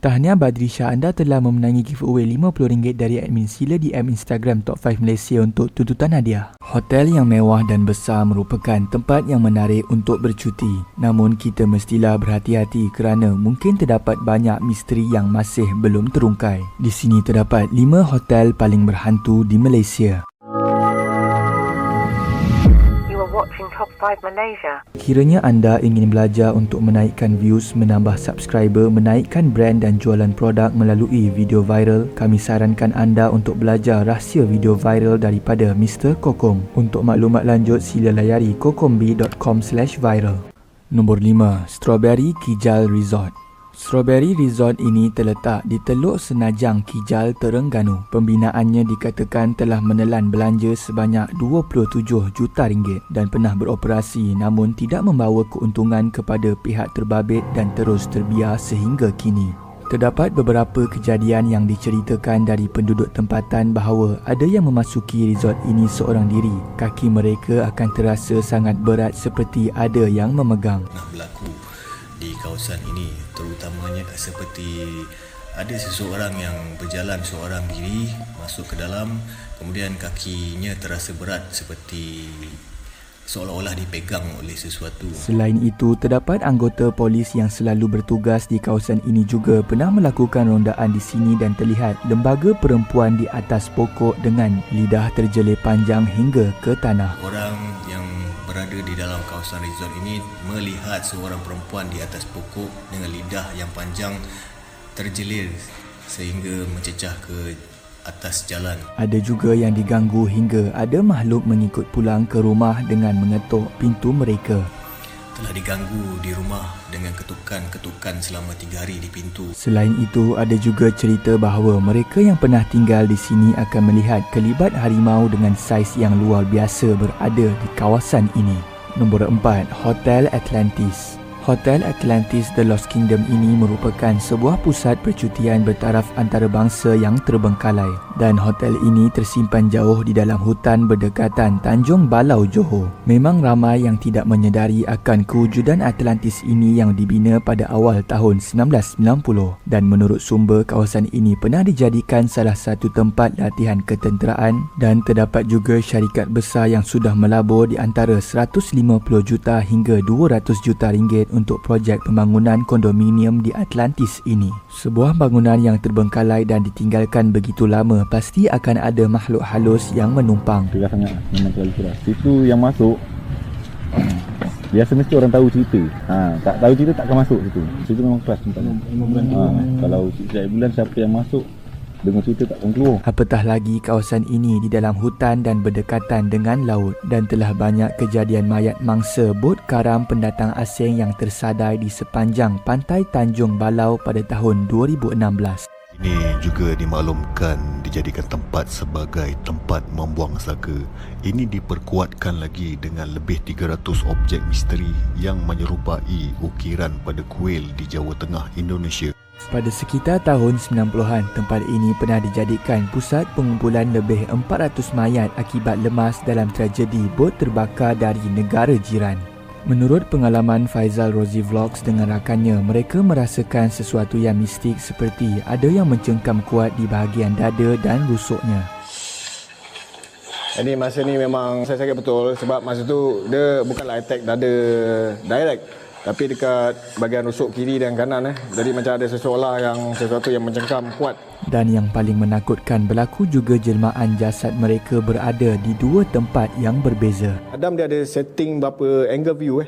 Tahniah Badrisha, anda telah memenangi giveaway RM50 dari admin. Sila DM Instagram Top 5 Malaysia untuk tuntutan hadiah. Hotel yang mewah dan besar merupakan tempat yang menarik untuk bercuti. Namun kita mestilah berhati-hati kerana mungkin terdapat banyak misteri yang masih belum terungkai. Di sini terdapat 5 hotel paling berhantu di Malaysia. Top 5 Malaysia. Kiranya anda ingin belajar untuk menaikkan views, menambah subscriber, menaikkan brand dan jualan produk melalui video viral, kami sarankan anda untuk belajar rahsia video viral daripada Mr. Kokom. Untuk maklumat lanjut sila layari kokombi.com/viral. Nombor 5, Strawberry Kijal Resort. Strawberry Resort ini terletak di Teluk Senajang Kijal, Terengganu. Pembinaannya dikatakan telah menelan belanja sebanyak RM27 juta dan pernah beroperasi namun tidak membawa keuntungan kepada pihak terbabit dan terus terbiar sehingga kini. Terdapat beberapa kejadian yang diceritakan dari penduduk tempatan bahawa ada yang memasuki resort ini seorang diri. Kaki mereka akan terasa sangat berat seperti ada yang memegang. Berlaku di kawasan ini, terutamanya seperti ada seseorang yang berjalan seorang diri masuk ke dalam, kemudian kakinya terasa berat seperti seolah-olah dipegang oleh sesuatu. Selain itu, terdapat anggota polis yang selalu bertugas di kawasan ini juga pernah melakukan rondaan di sini dan terlihat lembaga perempuan di atas pokok dengan lidah terjelir panjang hingga ke tanah. Orang yang berada di dalam kawasan resort ini melihat seorang perempuan di atas pokok dengan lidah yang panjang terjelir sehingga mencecah ke atas jalan. Ada juga yang diganggu hingga ada makhluk mengikut pulang ke rumah dengan mengetuk pintu mereka. Telah diganggu di rumah dengan ketukan-ketukan selama 3 hari di pintu. Selain itu, ada juga cerita bahawa mereka yang pernah tinggal di sini akan melihat kelibat harimau dengan saiz yang luar biasa berada di kawasan ini. Nombor 4, Hotel Atlantis. Hotel Atlantis The Lost Kingdom ini merupakan sebuah pusat percutian bertaraf antarabangsa yang terbengkalai dan hotel ini tersimpan jauh di dalam hutan berdekatan Tanjung Balau, Johor. Memang ramai yang tidak menyedari akan kewujudan Atlantis ini yang dibina pada awal tahun 1990 dan menurut sumber kawasan ini pernah dijadikan salah satu tempat latihan ketenteraan dan terdapat juga syarikat besar yang sudah melabur di antara 150 juta hingga 200 juta ringgit untuk projek pembangunan kondominium di Atlantis ini. Sebuah bangunan yang terbengkalai dan ditinggalkan begitu lama, pasti akan ada makhluk halus yang menumpang. Keras sangat, memang terlalu keras. Situ yang masuk, biasa mesti orang tahu cerita. Tak tahu cerita tak akan masuk situ. Situ memang keras tempatnya. Kalau setiap bulan siapa yang masuk, dengar cerita tak akan keluar. Apatah lagi kawasan ini di dalam hutan dan berdekatan dengan laut dan telah banyak kejadian mayat mangsa bot karam pendatang asing yang tersadai di sepanjang pantai Tanjung Balau pada tahun 2016. Ini juga dimaklumkan dijadikan tempat sebagai tempat membuang saka. Ini diperkuatkan lagi dengan lebih 300 objek misteri yang menyerupai ukiran pada kuil di Jawa Tengah, Indonesia. Pada sekitar tahun 90-an, tempat ini pernah dijadikan pusat pengumpulan lebih 400 mayat akibat lemas dalam tragedi bot terbakar dari negara jiran. Menurut pengalaman Faizal Rozi Vlogs dengan rakannya, mereka merasakan sesuatu yang mistik seperti ada yang mencengkam kuat di bahagian dada dan rusuknya. Jadi masa ni memang saya sakit betul sebab masa tu dia bukanlah attack dada direct. Tapi dekat bahagian rusuk kiri dan kanan Jadi macam ada sesuatu yang mencengkam kuat. Dan yang paling menakutkan, berlaku juga jelmaan jasad mereka berada di 2 tempat yang berbeza. Adam dia ada setting berapa angle view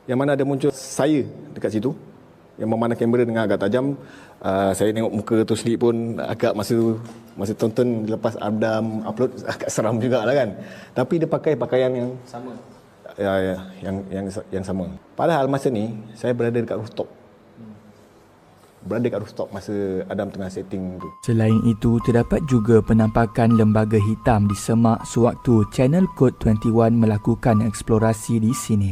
yang mana ada muncul saya dekat situ. Yang memandang kamera dengan agak tajam. Saya tengok muka tu sendiri pun agak masa tonton lepas Adam upload agak seram jugalah kan. Tapi dia pakai pakaian yang sama. Yang sama. Padahal masa ni saya berada dekat rooftop. Masa Adam tengah setting tu. Selain itu, terdapat juga penampakan lembaga hitam di semak sewaktu Channel Code 21 melakukan eksplorasi di sini.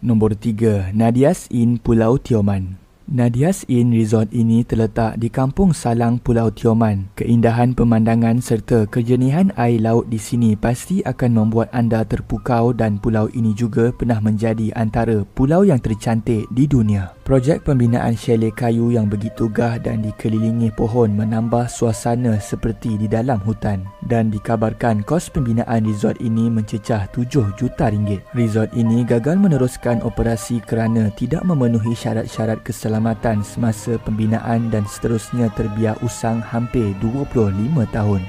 Nombor 3, Nadia's Inn Pulau Tioman. Nadia's Inn Resort ini terletak di Kampung Salang, Pulau Tioman. Keindahan pemandangan serta kejernihan air laut di sini pasti akan membuat anda terpukau dan pulau ini juga pernah menjadi antara pulau yang tercantik di dunia. Projek pembinaan chalet kayu yang begitu gah dan dikelilingi pohon menambah suasana seperti di dalam hutan. Dan dikabarkan kos pembinaan resort ini mencecah 7 juta ringgit. Resort ini gagal meneruskan operasi kerana tidak memenuhi syarat-syarat keselamatan semasa pembinaan dan seterusnya terbiar usang hampir 25 tahun.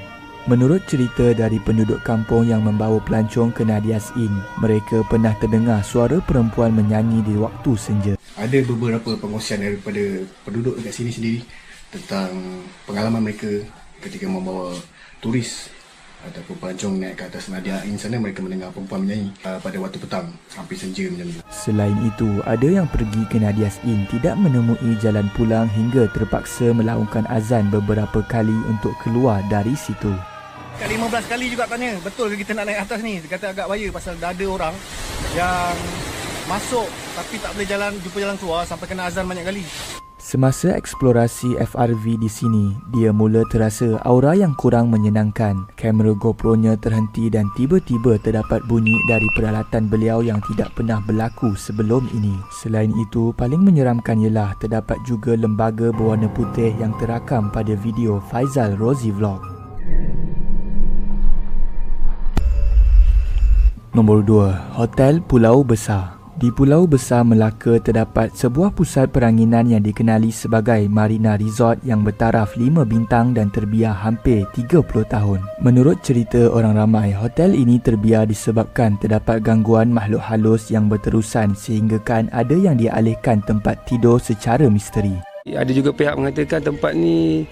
Menurut cerita dari penduduk kampung yang membawa pelancong ke Nadia's Inn, mereka pernah terdengar suara perempuan menyanyi di waktu senja. Ada beberapa pengkongsian daripada penduduk dekat sini sendiri tentang pengalaman mereka ketika membawa turis ataupun pelancong naik ke atas Nadia Inn sana, mereka mendengar perempuan menyanyi pada waktu petang, hampir senja macam tu. Selain itu, ada yang pergi ke Nadia's Inn tidak menemui jalan pulang hingga terpaksa melaungkan azan beberapa kali untuk keluar dari situ. 15 kali juga tanya, betul ke kita nak naik atas ni? Dia kata agak bahaya pasal dah ada orang yang masuk tapi tak boleh jumpa jalan keluar sampai kena azan banyak kali. Semasa eksplorasi FRV di sini, dia mula terasa aura yang kurang menyenangkan. Kamera GoPro-nya terhenti dan tiba-tiba terdapat bunyi dari peralatan beliau yang tidak pernah berlaku sebelum ini. Selain itu, paling menyeramkan ialah terdapat juga lembaga berwarna putih yang terakam pada video Faizal Rozi Vlog. Nombor 2. Hotel Pulau Besar. Di Pulau Besar, Melaka terdapat sebuah pusat peranginan yang dikenali sebagai Marina Resort yang bertaraf 5 bintang dan terbiar hampir 30 tahun. Menurut cerita orang ramai, hotel ini terbiar disebabkan terdapat gangguan makhluk halus yang berterusan sehinggakan ada yang dialihkan tempat tidur secara misteri. Ada juga pihak mengatakan tempat ni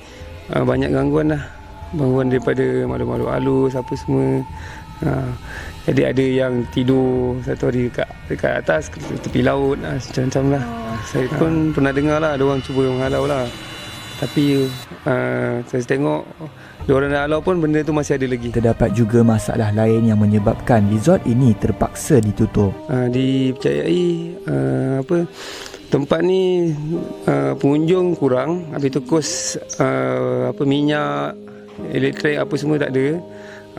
banyak gangguan lah. Gangguan daripada makhluk-makhluk halus apa semua. Jadi ada yang tidur satu hari dekat atas tepi laut macam-macam lah. Saya pun pernah dengar lah ada orang cuba menghalau lah. Tapi saya tengok diorang dah halau pun benda tu masih ada lagi. Terdapat juga masalah lain yang menyebabkan resort ini terpaksa ditutup. Dipercayai tempat ni pengunjung kurang, habis tu kos minyak, elektrik apa semua tak ada.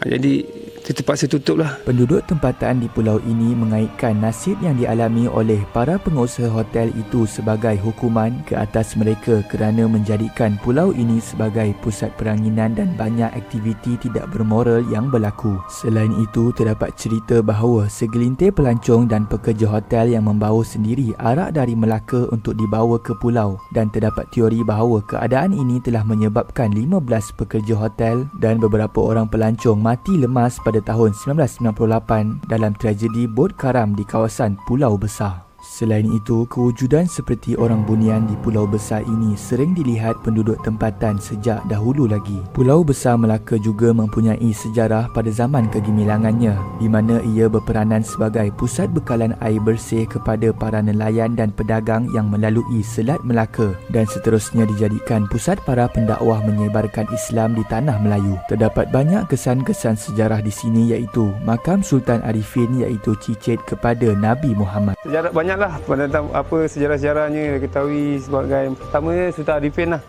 Jadi terpaksa tutup lah. Penduduk tempatan di pulau ini mengaitkan nasib yang dialami oleh para pengusaha hotel itu sebagai hukuman ke atas mereka kerana menjadikan pulau ini sebagai pusat peranginan dan banyak aktiviti tidak bermoral yang berlaku. Selain itu, terdapat cerita bahawa segelintir pelancong dan pekerja hotel yang membawa sendiri arak dari Melaka untuk dibawa ke pulau, dan terdapat teori bahawa keadaan ini telah menyebabkan 15 pekerja hotel dan beberapa orang pelancong mati lemas pada tahun 1998 dalam tragedi bot karam di kawasan Pulau Besar. Selain itu, kewujudan seperti orang bunian di Pulau Besar ini sering dilihat penduduk tempatan sejak dahulu lagi. Pulau Besar Melaka juga mempunyai sejarah pada zaman kegemilangannya, di mana ia berperanan sebagai pusat bekalan air bersih kepada para nelayan dan pedagang yang melalui Selat Melaka, dan seterusnya dijadikan pusat para pendakwah menyebarkan Islam di tanah Melayu. Terdapat banyak kesan-kesan sejarah di sini, iaitu makam Sultan Arifin iaitu cicit kepada Nabi Muhammad. Sejarah banyaklah pada sejarah-sejarahnya diketahui sebagai pertama Sultan Arifin lah.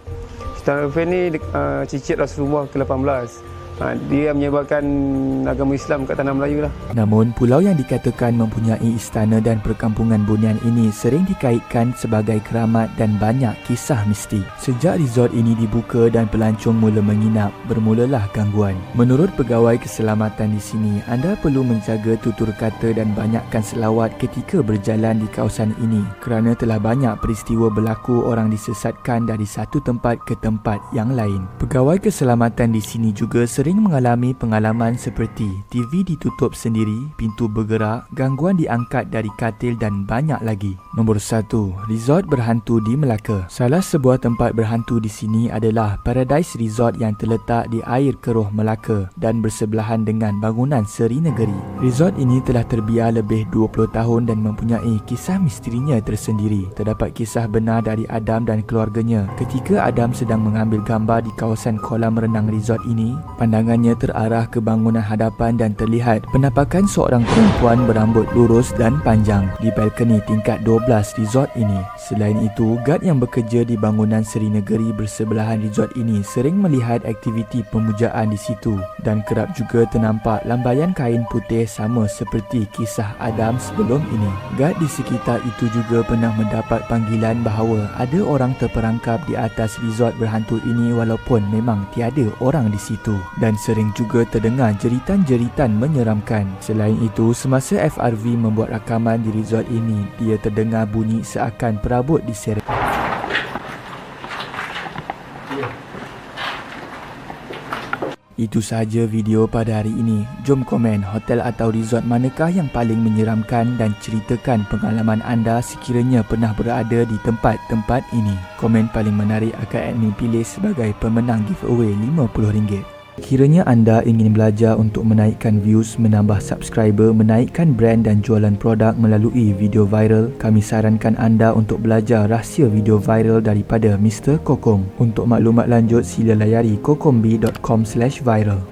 Sultan Arifin ni cicit Rasulullah ke-18. Dia menyebarkan agama Islam kat tanah Melayu lah. Namun, pulau yang dikatakan mempunyai istana dan perkampungan bunian ini sering dikaitkan sebagai keramat dan banyak kisah mistik. Sejak resort ini dibuka dan pelancong mula menginap, bermulalah gangguan. Menurut pegawai keselamatan di sini, anda perlu menjaga tutur kata dan banyakkan selawat ketika berjalan di kawasan ini kerana telah banyak peristiwa berlaku orang disesatkan dari satu tempat ke tempat yang lain. Pegawai keselamatan di sini juga sering mengalami pengalaman seperti TV ditutup sendiri, pintu bergerak, gangguan diangkat dari katil dan banyak lagi. Nombor 1. Resort berhantu di Melaka. Salah sebuah tempat berhantu di sini adalah Paradise Resort yang terletak di air keruh Melaka dan bersebelahan dengan bangunan Seri Negeri. Resort ini telah terbiar lebih 20 tahun dan mempunyai kisah misterinya tersendiri. Terdapat kisah benar dari Adam dan keluarganya ketika Adam sedang mengambil gambar di kawasan kolam renang resort ini. Pandangan Pandangannya terarah ke bangunan hadapan dan terlihat penampakan seorang perempuan berambut lurus dan panjang di balkoni tingkat 12 resort ini. Selain itu, guard yang bekerja di bangunan Seri Negeri bersebelahan resort ini sering melihat aktiviti pemujaan di situ dan kerap juga ternampak lambaian kain putih sama seperti kisah Adam sebelum ini. Guard di sekitar itu juga pernah mendapat panggilan bahawa ada orang terperangkap di atas resort berhantu ini walaupun memang tiada orang di situ, dan sering juga terdengar jeritan-jeritan menyeramkan. Selain itu, semasa FRV membuat rakaman di resort ini, dia terdengar bunyi seakan perabot diseret. Itu sahaja video pada hari ini. Jom komen hotel atau resort manakah yang paling menyeramkan dan ceritakan pengalaman anda sekiranya pernah berada di tempat-tempat ini. Komen paling menarik akan admin pilih sebagai pemenang giveaway RM50. Kiranya anda ingin belajar untuk menaikkan views, menambah subscriber, menaikkan brand dan jualan produk melalui video viral, kami sarankan anda untuk belajar rahsia video viral daripada Mr. Kokong. Untuk maklumat lanjut, sila layari kokombi.com/viral.